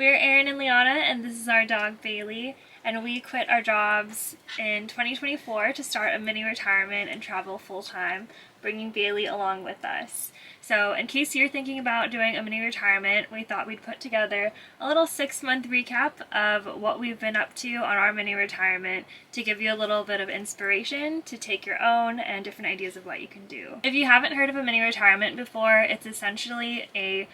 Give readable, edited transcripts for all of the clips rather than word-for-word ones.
We're Aaron and Liana, and this is our dog Bailey, and we quit our jobs in 2024 to start a mini retirement and travel full-time, bringing Bailey along with us. So in case you're thinking about doing a mini retirement, we thought we'd put together a little 6-month recap of what we've been up to on our mini retirement to give you a little bit of inspiration to take your own and different ideas of what you can do. If you haven't heard of a mini retirement before, it's essentially a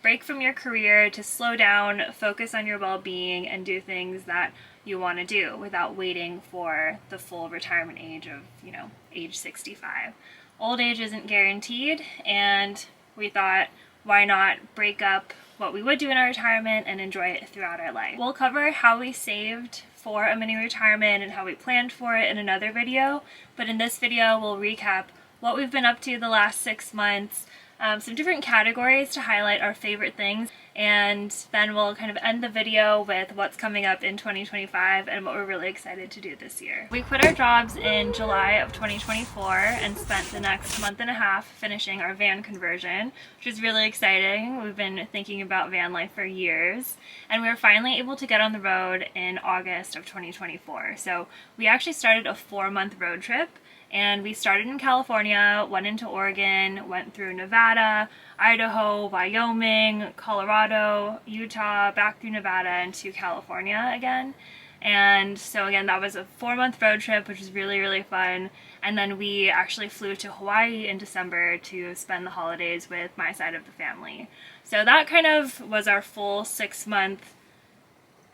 break from your career to slow down, focus on your well-being, and do things that you want to do without waiting for the full retirement age of, age 65. Old age isn't guaranteed, and we thought, why not break up what we would do in our retirement and enjoy it throughout our life. We'll cover how we saved for a mini retirement and how we planned for it in another video, but in this video we'll recap what we've been up to the last 6 months, some different categories to highlight our favorite things, and then we'll kind of end the video with what's coming up in 2025 and what we're really excited to do this year. We quit our jobs in July of 2024 and spent the next month and a half finishing our van conversion, which is really exciting. We've been thinking about van life for years, and we were finally able to get on the road in August of 2024. So we actually started a 4-month road trip. And we started in California, went into Oregon, went through Nevada, Idaho, Wyoming, Colorado, Utah, back through Nevada, and to California again. And so again, that was a 4-month road trip, which was really, really fun. And then we actually flew to Hawaii in December to spend the holidays with my side of the family. So that kind of was our full 6-month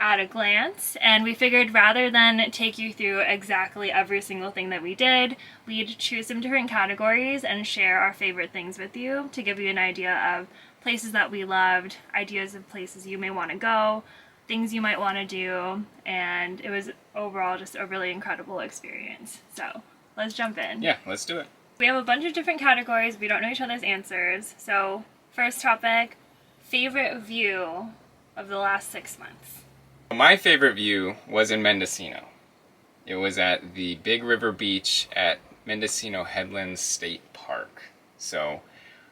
at a glance, and we figured rather than take you through exactly every single thing that we did, we'd choose some different categories and share our favorite things with you to give you an idea of places that we loved, ideas of places you may want to go, things you might want to do, and it was overall just a really incredible experience. So let's jump in. Yeah, let's do it. We have a bunch of different categories. We don't know each other's answers. So first topic, favorite view of the last 6 months. My favorite view was in Mendocino. It was at the Big River Beach at Mendocino Headlands State Park. So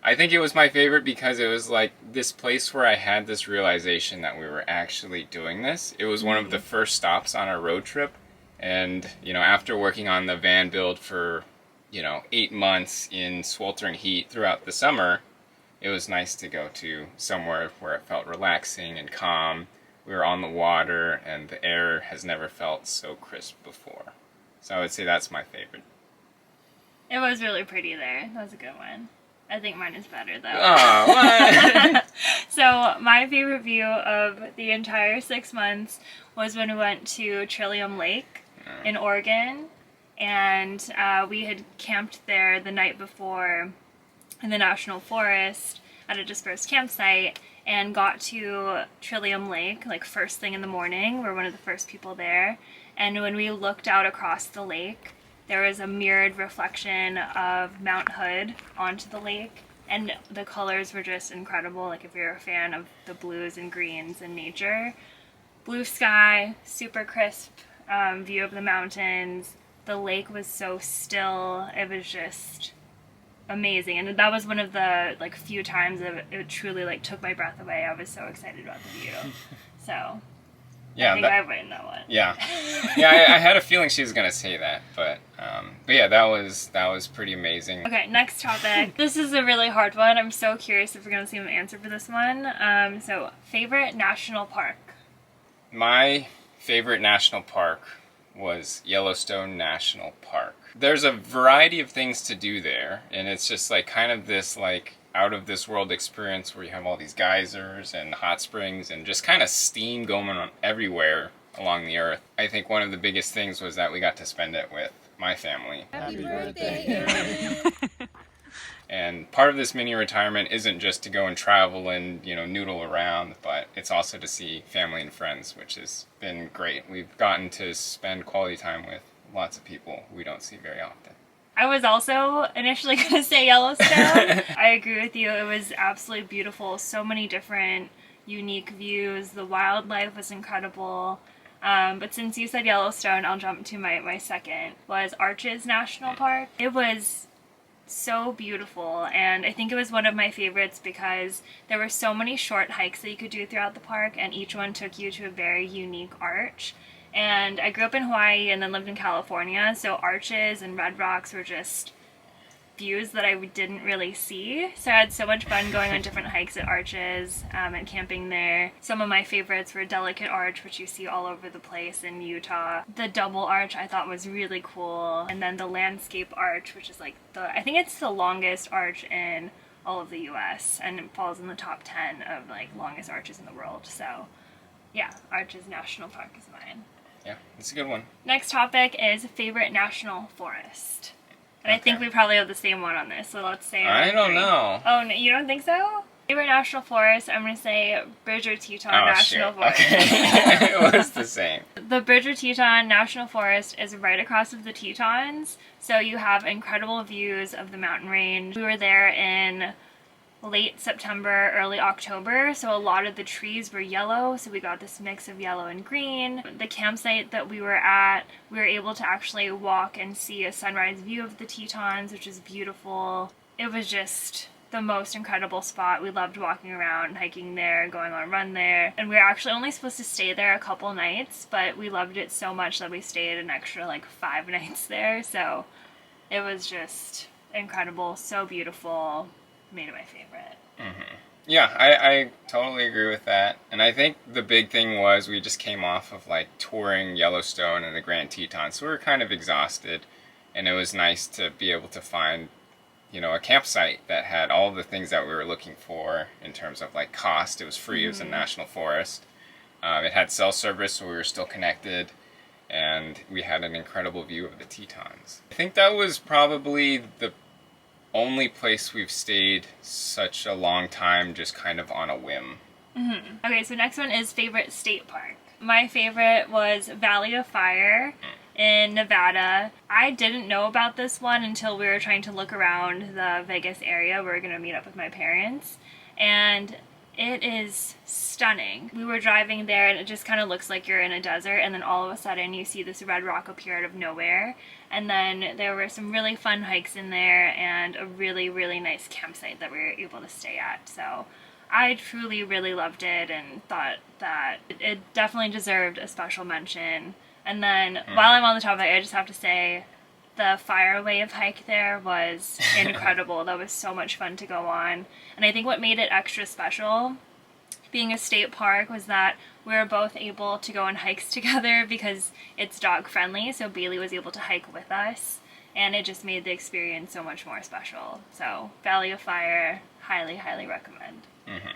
I think it was my favorite because it was like this place where I had this realization that we were actually doing this. It was one of the first stops on our road trip. And, after working on the van build for, 8 months in sweltering heat throughout the summer, it was nice to go to somewhere where it felt relaxing and calm. We were on the water, and the air has never felt so crisp before. So I would say that's my favorite. It was really pretty there. That was a good one. I think mine is better, though. Oh, what? So my favorite view of the entire 6 months was when we went to Trillium Lake in Oregon, and we had camped there the night before in the National Forest at a dispersed campsite, and got to Trillium Lake like first thing in the morning. We're one of the first people there, and when we looked out across the lake, there was a mirrored reflection of Mount Hood onto the lake, and the colors were just incredible. Like if you're a fan of the blues and greens in nature, blue sky, super crisp view of the mountains. The lake was so still. It was just amazing, and that was one of the few times that it truly took my breath away. I was so excited about the view. So yeah, I win that one. Yeah, I had a feeling she was gonna say that, but yeah, that was pretty amazing. Okay, next topic. This is a really hard one. I'm so curious if we're gonna see an answer for this one. So favorite national park. My favorite national park was Yellowstone National Park. There's a variety of things to do there, and it's just kind of this out of this world experience where you have all these geysers and hot springs and just kind of steam going on everywhere along the earth. I think one of the biggest things was that we got to spend it with my family. Happy birthday! And part of this mini retirement isn't just to go and travel and noodle around, but it's also to see family and friends, which has been great. We've gotten to spend quality time with lots of people we don't see very often. I was also initially going to say Yellowstone. I agree with you. It was absolutely beautiful. So many different unique views. The wildlife was incredible. But since you said Yellowstone, I'll jump to my second, was Arches National Park. It was so beautiful, and I think it was one of my favorites because there were so many short hikes that you could do throughout the park, and each one took you to a very unique arch. And I grew up in Hawaii and then lived in California, so arches and red rocks were just views that I didn't really see. So I had so much fun going on different hikes at arches and camping there. Some of my favorites were Delicate Arch, which you see all over the place in Utah. The Double Arch I thought was really cool. And then the Landscape Arch, which is like I think it's the longest arch in all of the US, and it falls in the top 10 of like longest arches in the world. So yeah, Arches National Park is mine. Yeah, it's a good one. Next topic is favorite national forest. And I think we probably have the same one on this, so let's say I don't know. Oh, no, you don't think so? Favorite national forest, I'm going to say Bridger Teton National Forest. Okay. It was the same. The Bridger Teton National Forest is right across of the Tetons, so you have incredible views of the mountain range. We were there in late September, early October, so a lot of the trees were yellow, so we got this mix of yellow and green. The campsite that we were at, we were able to actually walk and see a sunrise view of the Tetons, which is beautiful. It was just the most incredible spot. We loved walking around, hiking there, going on a run there, and we were actually only supposed to stay there a couple nights, but we loved it so much that we stayed an extra like 5 nights there, so it was just incredible, so beautiful. Made it my favorite. Mm-hmm. Yeah, I totally agree with that. And I think the big thing was we just came off of like touring Yellowstone and the Grand Teton, so we were kind of exhausted, and it was nice to be able to find, you know, a campsite that had all the things that we were looking for in terms of like cost. It was free. It was a national forest. It had cell service, so we were still connected, and we had an incredible view of the Tetons. I think that was probably the only place we've stayed such a long time just kind of on a whim. Okay, so next one is favorite state park. My favorite was Valley of Fire in Nevada. I didn't know about this one until we were trying to look around the Vegas area where we're going to meet up with my parents, and it is stunning. We were driving there and it just kind of looks like you're in a desert, and then all of a sudden you see this red rock appear out of nowhere, and then there were some really fun hikes in there and a really, really nice campsite that we were able to stay at. So I truly really loved it and thought that it definitely deserved a special mention. And then while I'm on the topic, I just have to say the Fire Wave hike there was incredible. That was so much fun to go on. And I think what made it extra special, being a state park, was that we were both able to go on hikes together because it's dog friendly, so Bailey was able to hike with us, and it just made the experience so much more special. So Valley of Fire, highly, highly recommend.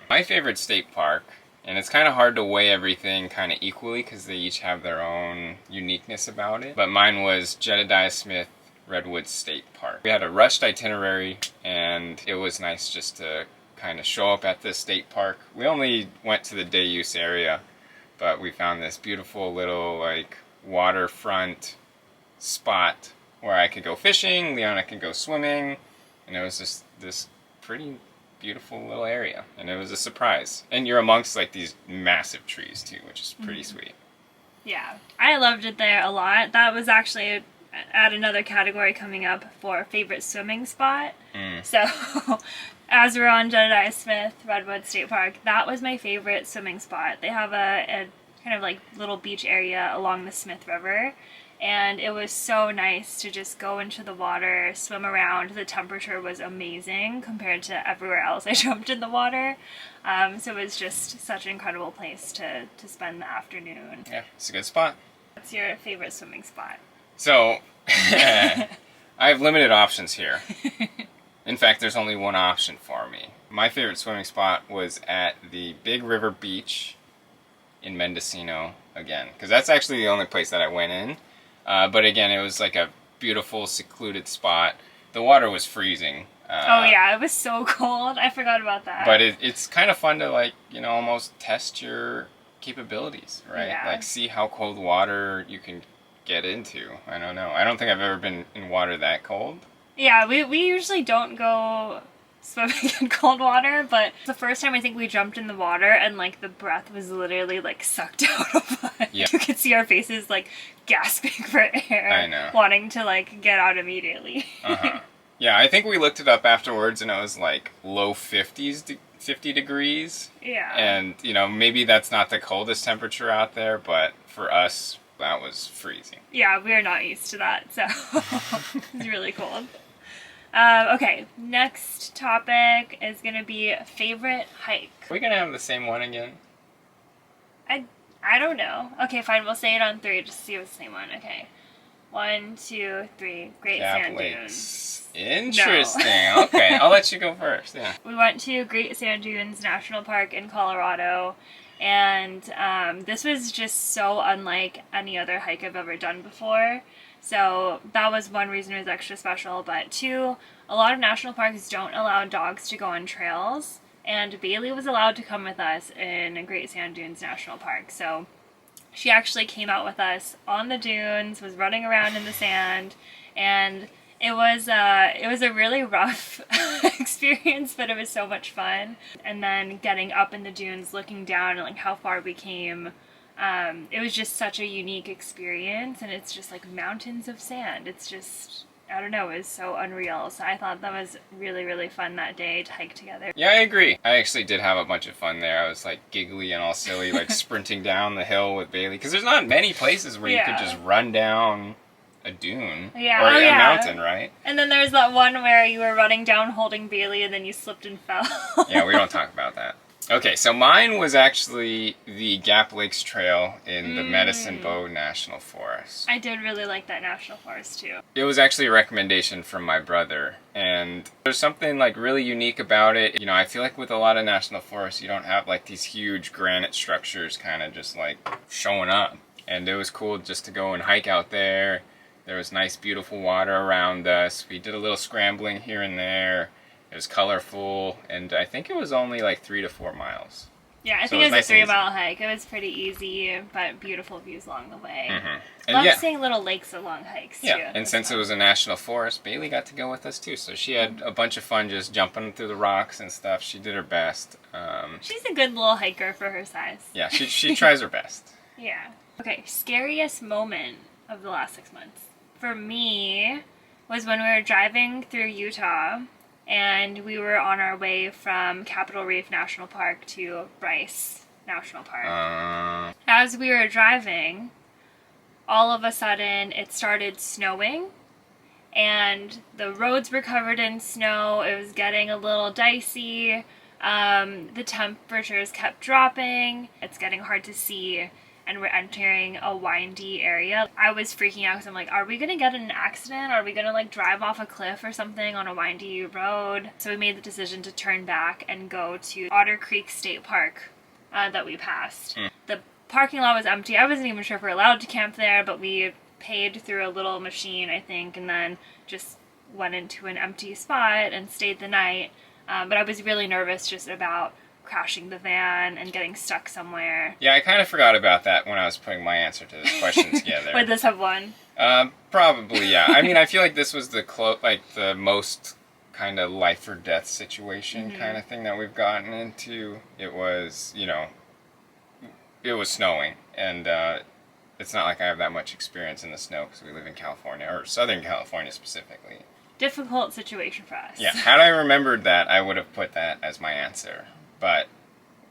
My favorite state park, and it's kind of hard to weigh everything kind of equally because they each have their own uniqueness about it, but mine was Jedediah Smith Redwood State Park. We had a rushed itinerary, and it was nice just to kind of show up at this state park. We only went to the day use area, but we found this beautiful little like waterfront spot where I could go fishing, Liana could go swimming, and it was just this pretty beautiful little area, and it was a surprise. And you're amongst like these massive trees too, which is pretty sweet. Yeah, I loved it there a lot. That was actually at another category coming up for favorite swimming spot. So as we're on Jedediah Smith Redwood State Park, that was my favorite swimming spot. They have a kind of like little beach area along the Smith River, and it was so nice to just go into the water, swim around. The temperature was amazing compared to everywhere else I jumped in the water. So it was just such an incredible place to spend the afternoon. Yeah, it's a good spot. What's your favorite swimming spot? So, I have limited options here. In fact, there's only one option for me. My favorite swimming spot was at the Big River Beach in Mendocino again, because that's actually the only place that I went in. But again, it was like a beautiful, secluded spot. The water was freezing. Oh yeah, it was so cold. I forgot about that. But it's kind of fun to like, you know, almost test your capabilities, right? Yeah. Like see how cold water you can get into. I don't know. I don't think I've ever been in water that cold. Yeah, we usually don't go swimming in cold water, but the first time I think we jumped in the water and like the breath was literally like sucked out of us. Yeah. You could see our faces like gasping for air. I know. Wanting to like get out immediately. Yeah, I think we looked it up afterwards and it was like low 50 degrees. Yeah. And, you know, maybe that's not the coldest temperature out there, but for us, that was freezing. Yeah, we're not used to that, so it's really cold. Okay, next topic is going to be favorite hike. Are we going to have the same one again? I don't know. Okay, fine, we'll say it on 3 just to see if it's the same one. Okay. 1, 2, 3. Great Sand Dunes. Interesting. No. Okay, I'll let you go first. Yeah. We went to Great Sand Dunes National Park in Colorado, and this was just so unlike any other hike I've ever done before. So that was one reason it was extra special. But 2, a lot of national parks don't allow dogs to go on trails, and Bailey was allowed to come with us in Great Sand Dunes National Park. So she actually came out with us on the dunes, was running around in the sand, and it was a really rough experience, but it was so much fun. And then getting up in the dunes, looking down and like how far we came, it was just such a unique experience, and it's just like mountains of sand. It's just, I don't know, it was so unreal. So I thought that was really, really fun that day to hike together. Yeah, I agree. I actually did have a bunch of fun there. I was like giggly and all silly, like sprinting down the hill with Bailey. Because there's not many places where you could just run down a dune or a mountain, right? And then there's that one where you were running down holding Bailey and then you slipped and fell. Yeah, we don't talk about that. Okay, so mine was actually the Gap Lakes Trail in the Medicine Bow National Forest. I did really like that national forest too. It was actually a recommendation from my brother, and there's something like really unique about it. You know, I feel like with a lot of national forests, you don't have like these huge granite structures kind of just like showing up. And it was cool just to go and hike out there. There was nice, beautiful water around us. We did a little scrambling here and there. It was colorful, and I think it was only like 3 to 4 miles. Yeah, I think it was a 3-mile hike. It was pretty easy, but beautiful views along the way. Mm-hmm. Love seeing little lakes along hikes, too. Yeah, and since it was a national forest, Bailey got to go with us, too. So she had a bunch of fun just jumping through the rocks and stuff. She did her best. She's a good little hiker for her size. Yeah, she tries her best. Yeah. Okay, scariest moment of the last 6 months. For me, was when we were driving through Utah, and we were on our way from Capitol Reef National Park to Bryce National Park. As we were driving, all of a sudden it started snowing, and the roads were covered in snow. It was getting a little dicey. The temperatures kept dropping. It's getting hard to see, and we're entering a windy area. I was freaking out because I'm like, are we gonna get in an accident? Are we gonna like drive off a cliff or something on a windy road? So we made the decision to turn back and go to Otter Creek State Park that we passed. The parking lot was empty. I wasn't even sure if we were allowed to camp there, but we paid through a little machine, I think, and then just went into an empty spot and stayed the night. But I was really nervous just about crashing the van and getting stuck somewhere. Yeah, I kind of forgot about that when I was putting my answer to this question together. Would this have won? Probably, yeah. I mean, I feel like this was the most kind of life or death situation kind of thing that we've gotten into. It was, it was snowing, and it's not like I have that much experience in the snow because we live in California, or Southern California specifically. Difficult situation for us. Yeah, had I remembered that, I would have put that as my answer. But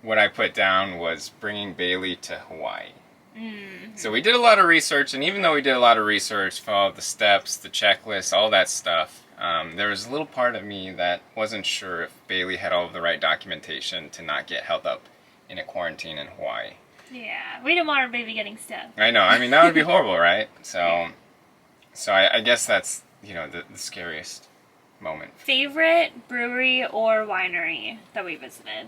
what I put down was bringing Bailey to Hawaii. So we did a lot of research, and even though we did a lot of research, followed the steps, the checklist, all that stuff, there was a little part of me that wasn't sure if Bailey had all of the right documentation to not get held up in a quarantine in Hawaii. Yeah, we didn't want our baby getting stuck. I know, I mean, that would be horrible, right? So I guess that's, the scariest moment. Favorite brewery or winery that we visited?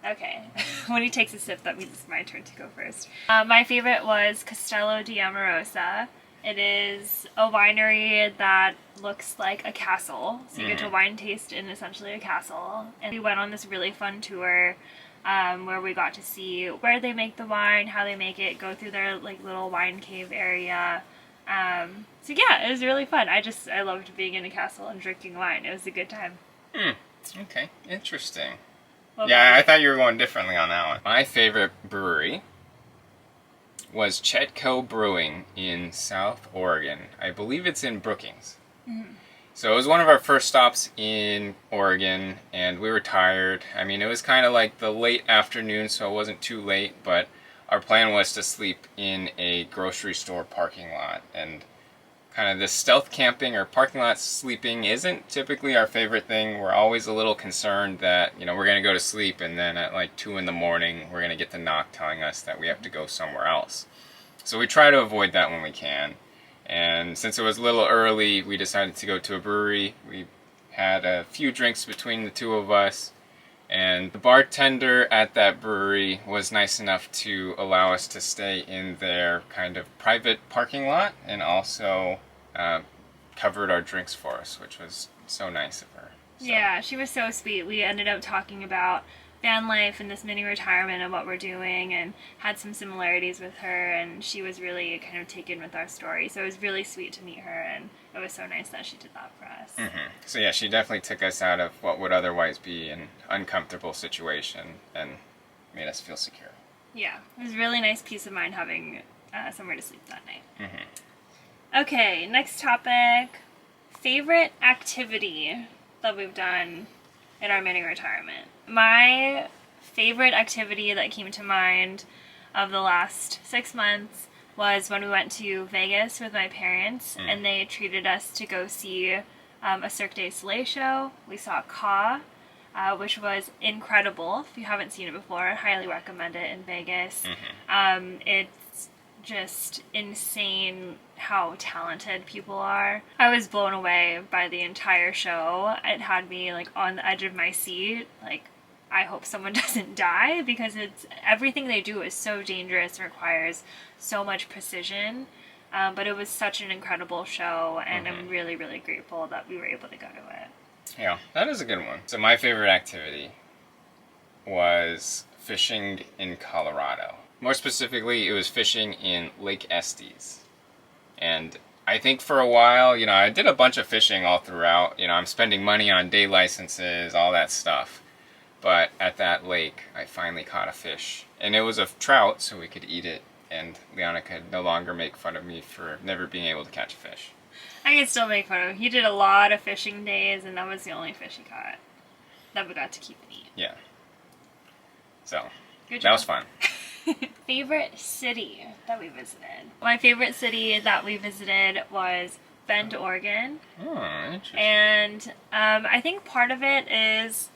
Okay. When he takes a sip, that means it's my turn to go first. My favorite was Castello di Amorosa. It is a winery that looks like a castle. So you get to wine taste in essentially a castle. And we went on this really fun tour where we got to see where they make the wine, how they make it, go through their like little wine cave area. So yeah, it was really fun. I loved being in a castle and drinking wine. It was a good time. Okay, interesting. What Yeah, about I you? thought you were going differently on that one. My favorite brewery was Chetco Brewing in South Oregon. I believe it's in Brookings. So it was one of our first stops in Oregon, and we were tired. I mean, it was kind of like the late afternoon, so it wasn't too late, but our plan was to sleep in a grocery store parking lot. And kind of this stealth camping or parking lot sleeping isn't typically our favorite thing. We're always a little concerned that, we're going to go to sleep and then at like 2 in the morning, we're going to get the knock telling us that we have to go somewhere else. So we try to avoid that when we can. And since it was a little early, we decided to go to a brewery. We had a few drinks between the two of us, and the bartender at that brewery was nice enough to allow us to stay in their kind of private parking lot, and also covered our drinks for us, which was so nice of her. So. Yeah, she was so sweet. We ended up talking about van life and this mini retirement and what we're doing, and had some similarities with her, and she was really kind of taken with our story. So it was really sweet to meet her, and it was so nice that she did that for us. Mm-hmm. So yeah, she definitely took us out of what would otherwise be an uncomfortable situation and made us feel secure. Yeah, it was really nice peace of mind having somewhere to sleep that night. Mm-hmm. Okay, next topic. Favorite activity that we've done in our mini retirement. My favorite activity that came to mind of the last 6 months was when we went to Vegas with my parents, and they treated us to go see a Cirque du Soleil show. We saw Ka, which was incredible. If you haven't seen it before, I highly recommend it in Vegas. It's just insane how talented people are. I was blown away by the entire show. It had me like on the edge of my seat, like I hope someone doesn't die, because it's everything they do is so dangerous and requires so much precision. But it was such an incredible show, and I'm really, really grateful that we were able to go to it. Yeah, that is a good one. So my favorite activity was fishing in Colorado. More specifically, it was fishing in Lake Estes. And I think for a while, I did a bunch of fishing all throughout. I'm spending money on day licenses, all that stuff. But at that lake, I finally caught a fish. And it was a trout, so we could eat it. And Liana could no longer make fun of me for never being able to catch a fish. I can still make fun of him. He did a lot of fishing days, and that was the only fish he caught that we got to keep and eat. Yeah. So, Good job. That was fun. Favorite city that we visited. My favorite city that we visited was Bend, Oregon. Oh, interesting. And I think part of it is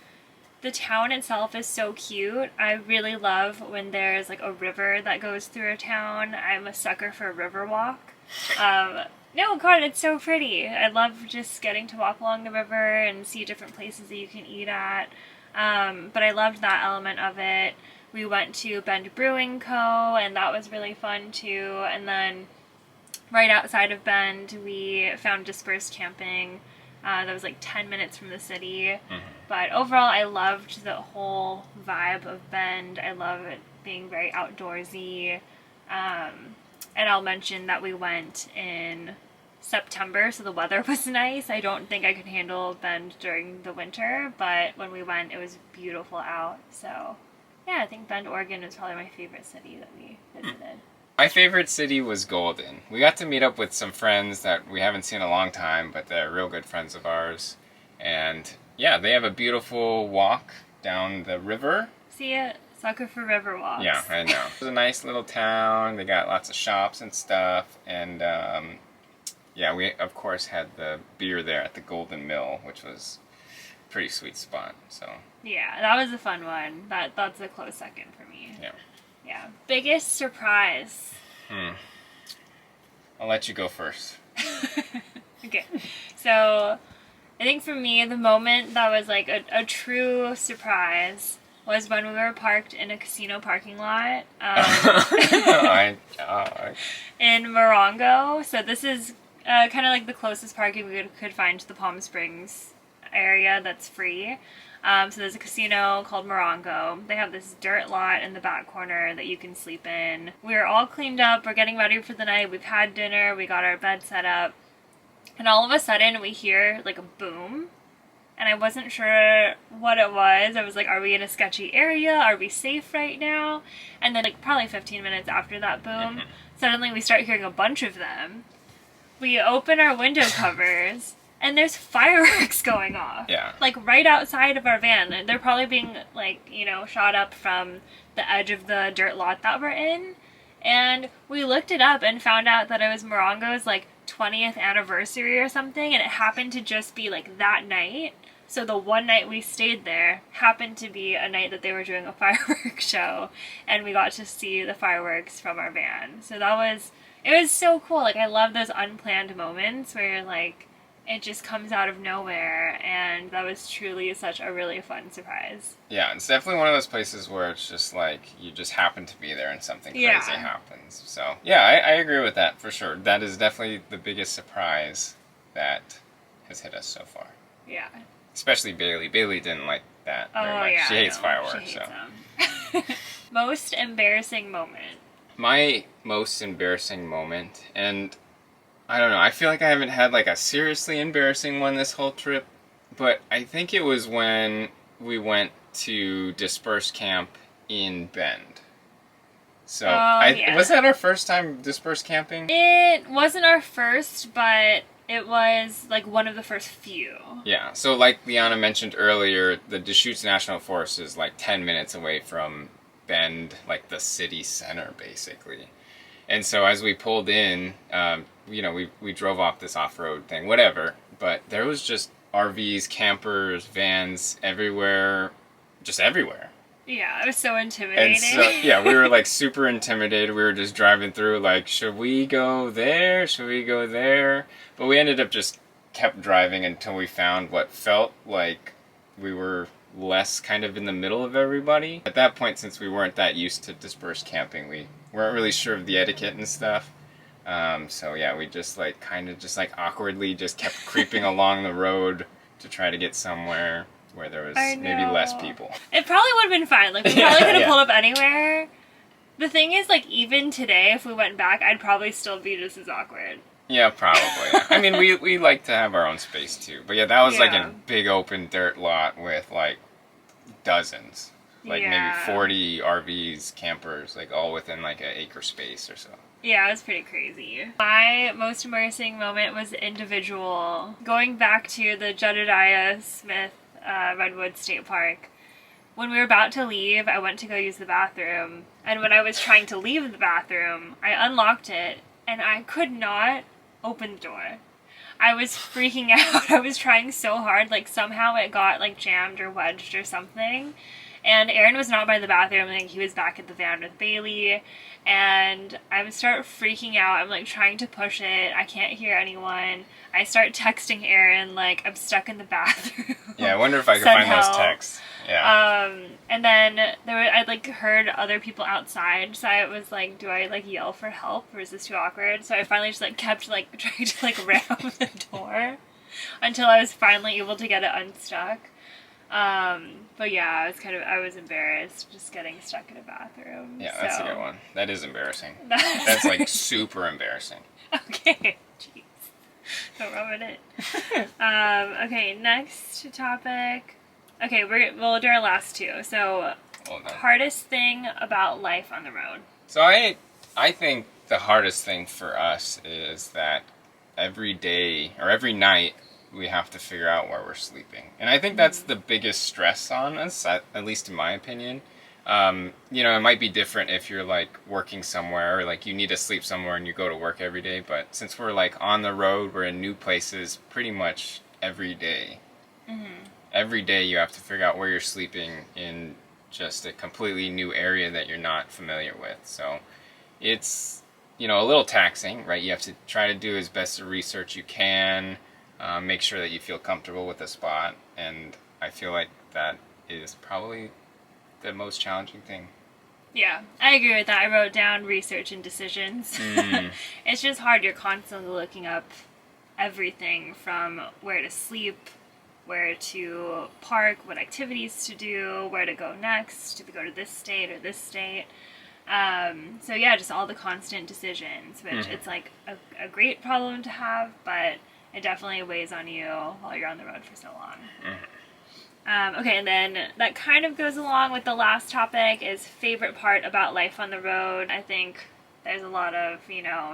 the town itself is so cute. I really love when there's like a river that goes through a town. I'm a sucker for a river walk. No, God, it's so pretty. I love just getting to walk along the river and see different places that you can eat at. But I loved that element of it. We went to Bend Brewing Co., and that was really fun too. And then right outside of Bend, we found dispersed camping. That was like 10 minutes from the city. But overall, I loved the whole vibe of Bend. I love it being very outdoorsy. And I'll mention that we went in September, so the weather was nice. I don't think I could handle Bend during the winter, but when we went, it was beautiful out. So yeah, I think Bend, Oregon is probably my favorite city that we visited. My favorite city was Golden. We got to meet up with some friends that we haven't seen in a long time, but they're real good friends of ours. And yeah, they have a beautiful walk down the river. See it? Sucker for river walks. Yeah, I know. It was a nice little town. They got lots of shops and stuff. And yeah, we of course had the beer there at the Golden Mill, which was a pretty sweet spot. So yeah, that was a fun one. That's a close second for me. yeah. Yeah. Biggest surprise. I'll let you go first. Okay. So I think for me, the moment that was like a true surprise was when we were parked in a casino parking lot in Morongo. So this is kind of like the closest parking we could find to the Palm Springs area that's free. So there's a casino called Morongo. They have this dirt lot in the back corner that you can sleep in. We're all cleaned up. We're getting ready for the night. We've had dinner. We got our bed set up. And all of a sudden we hear like a boom. And I wasn't sure what it was. I was like, are we in a sketchy area? Are we safe right now? And then like probably 15 minutes after that boom, suddenly we start hearing a bunch of them. We open our window covers, and there's fireworks going off. Yeah. Like right outside of our van. They're probably being like, you know, shot up from the edge of the dirt lot that we're in. And we looked it up and found out that it was Morongo's like 20th anniversary or something, and it happened to just be like that night. So the one night we stayed there happened to be a night that they were doing a fireworks show, and we got to see the fireworks from our van. So it was so cool. Like, I love those unplanned moments where you're like, it just comes out of nowhere, and that was truly such a really fun surprise. Yeah, it's definitely one of those places where it's just like you just happen to be there and something crazy happens. So yeah, I agree with that for sure. That is definitely the biggest surprise that has hit us so far. Yeah. Especially Bailey. Bailey didn't like that very much. Yeah, she hates fireworks. She hates them. Most embarrassing moment. My most embarrassing moment, and I don't know, I feel like I haven't had like a seriously embarrassing one this whole trip, but I think it was when we went to Disperse Camp in Bend. So, was that our first time Disperse camping? It wasn't our first, but it was like one of the first few. Yeah, so like Liana mentioned earlier, the Deschutes National Forest is like 10 minutes away from Bend, like the city center basically. And so as we pulled in, you know, we drove off this off-road thing, whatever, but there was just RVs, campers, vans everywhere, just everywhere. Yeah, it was so intimidating. And so, yeah, we were like super intimidated. We were just driving through like, should we go there? Should we go there? But we ended up just kept driving until we found what felt like we were less kind of in the middle of everybody. At that point, since we weren't that used to dispersed camping, we weren't really sure of the etiquette and stuff. So yeah, we just like kind of just like awkwardly just kept creeping along the road to try to get somewhere where there was maybe less people. It probably would have been fine. Like, we probably could have pulled up anywhere. The thing is, like, even today, if we went back, I'd probably still be just as awkward. Yeah, probably. I mean, we like to have our own space, too. But yeah, that was like a big open dirt lot with, like, dozens. Like, maybe 40 RVs, campers, like, all within, like, an acre space or so. Yeah, it was pretty crazy. My most embarrassing moment was individual. Going back to the Jedediah Smith Redwood State Park. When we were about to leave, I went to go use the bathroom, and when I was trying to leave the bathroom, I unlocked it, and I could not open the door. I was freaking out. I was trying so hard, like somehow it got like jammed or wedged or something. And Aaron was not by the bathroom, like he was back at the van with Bailey, and I would start freaking out. I'm like trying to push it. I can't hear anyone. I start texting Aaron like I'm stuck in the bathroom. Yeah, I wonder if I could find those texts. Yeah. And then I like heard other people outside, so I was like, do I like yell for help or is this too awkward? So I finally just like kept like trying to like ram the door until I was finally able to get it unstuck. But yeah, I was embarrassed just getting stuck in a bathroom. Yeah, that's a good one. That is embarrassing. That's like super embarrassing. Okay, jeez. Don't rub it in. Okay, next topic. Okay, we'll do our last two. So, hardest thing about life on the road. So I think the hardest thing for us is that every day or every night we have to figure out where we're sleeping. And I think that's the biggest stress on us, at least in my opinion. You know, it might be different if you're like working somewhere or like you need to sleep somewhere and you go to work every day. But since we're like on the road, we're in new places pretty much every day. Mm-hmm. Every day you have to figure out where you're sleeping in just a completely new area that you're not familiar with. So it's, you know, a little taxing, right? You have to try to do as best a research you can. Make sure that you feel comfortable with the spot, and I feel like that is probably the most challenging thing. Yeah, I agree with that. I wrote down research and decisions. It's just hard. You're constantly looking up everything from where to sleep, where to park, what activities to do, where to go next, do we go to this state or this state. So yeah, just all the constant decisions, which it's like a great problem to have, but it definitely weighs on you while you're on the road for so long. Okay, and then that kind of goes along with the last topic is favorite part about life on the road. I think There's a lot of,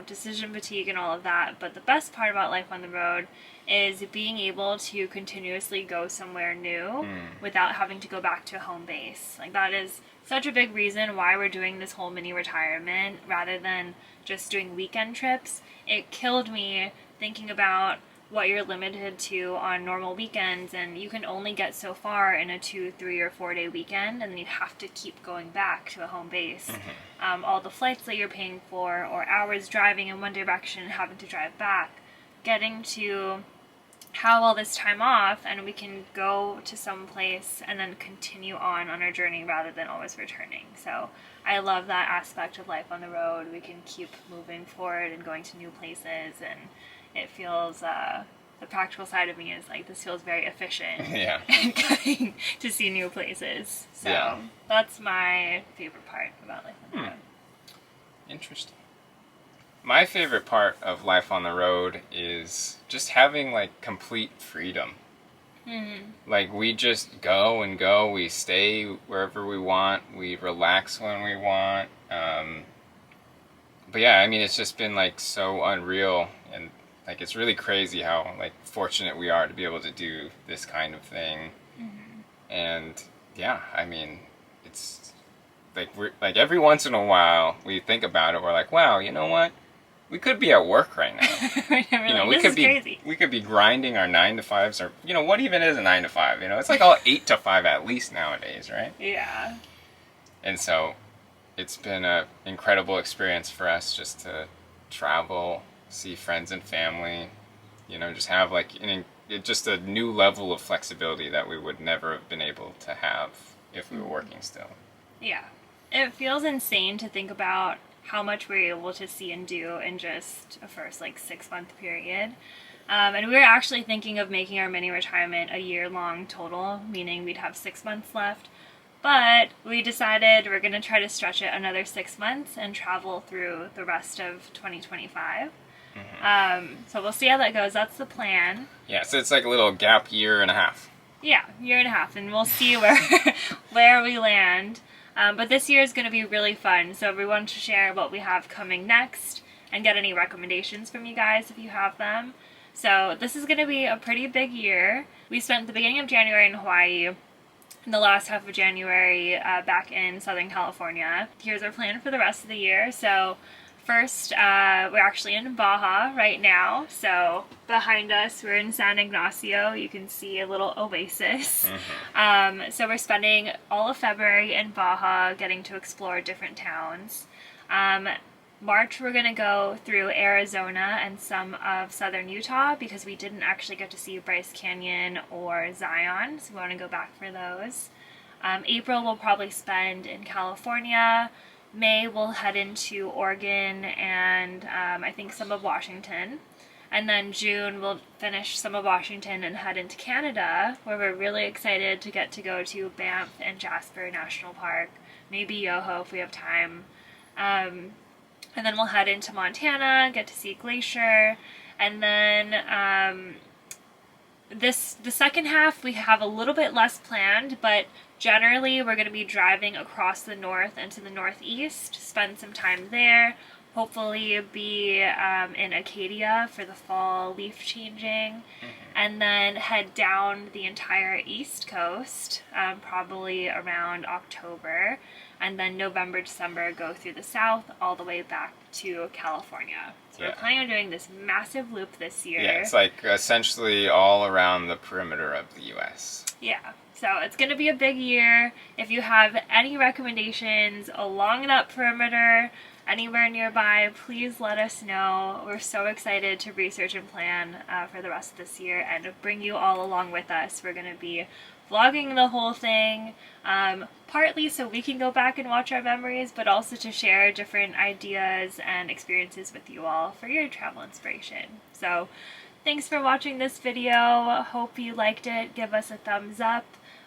decision fatigue and all of that. But the best part about life on the road is being able to continuously go somewhere new without having to go back to home base. Like, that is such a big reason why we're doing this whole mini retirement rather than just doing weekend trips. It killed me thinking about what you're limited to on normal weekends, and you can only get so far in a 2, 3, or 4 day weekend, and then you have to keep going back to a home base. All the flights that you're paying for, or hours driving in one direction and having to drive back, getting to have all this time off, and we can go to some place and then continue on our journey rather than always returning. So I love that aspect of life on the road. We can keep moving forward and going to new places, and it feels, the practical side of me is like, this feels very efficient. Yeah. And getting to see new places. So that's my favorite part about life on the road. Interesting. My favorite part of life on the road is just having like complete freedom. Like, we just go and go, we stay wherever we want, we relax when we want. But yeah, I mean, it's just been like so unreal, and like, it's really crazy how like fortunate we are to be able to do this kind of thing. And yeah, I mean, it's like, we're like, every once in a while we think about it, we're like, wow, you know what? We could be at work right now. We could be grinding our 9 to 5s, or what even is a 9 to 5? It's like all 8 to 5 at least nowadays, right? Yeah. And so it's been an incredible experience for us just to travel, see friends and family, just have like just a new level of flexibility that we would never have been able to have if we were working still. Yeah. It feels insane to think about how much we're able to see and do in just a first 6-month period. And we were actually thinking of making our mini retirement a year-long total, meaning we'd have 6 months left. But we decided we're going to try to stretch it another 6 months and travel through the rest of 2025. So we'll see how that goes. That's the plan. Yeah, so it's like a little gap year and a half. Yeah, year and a half, and we'll see where we land. But this year is going to be really fun, so we want to share what we have coming next and get any recommendations from you guys if you have them. So this is going to be a pretty big year. We spent the beginning of January in Hawaii, and the last half of January back in Southern California. Here's our plan for the rest of the year. So first, we're actually in Baja right now. So behind us, we're in San Ignacio. You can see a little oasis. So we're spending all of February in Baja, getting to explore different towns. March, we're going to go through Arizona and some of southern Utah because we didn't actually get to see Bryce Canyon or Zion, so we want to go back for those. April, we'll probably spend in California. May, we'll head into Oregon and I think some of Washington. And then June, we'll finish some of Washington and head into Canada, where we're really excited to get to go to Banff and Jasper National Park, maybe Yoho if we have time. And then we'll head into Montana, get to see Glacier, and then the second half we have a little bit less planned, but generally we're going to be driving across the north and to the northeast, spend some time there, hopefully be in Acadia for the fall leaf changing, and then head down the entire east coast, probably around October, and then November, December go through the south all the way back to California. So we're planning on doing this massive loop this year. Yeah, it's like essentially all around the perimeter of the U.S. Yeah, so it's going to be a big year. If you have any recommendations along that perimeter, anywhere nearby, please let us know. We're so excited to research and plan for the rest of this year and bring you all along with us. We're going to be vlogging the whole thing, partly so we can go back and watch our memories, but also to share different ideas and experiences with you all for your travel inspiration. So thanks for watching this video. Hope you liked it. Give us a thumbs up.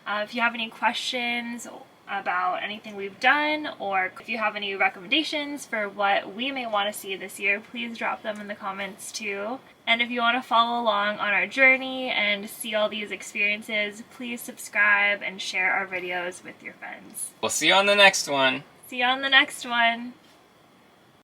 If you have any questions about anything we've done, or if you have any recommendations for what we may want to see this year, please drop them in the comments too. And if you want to follow along on our journey and see all these experiences, please subscribe and share our videos with your friends. We'll see you on the next one. See you on the next one.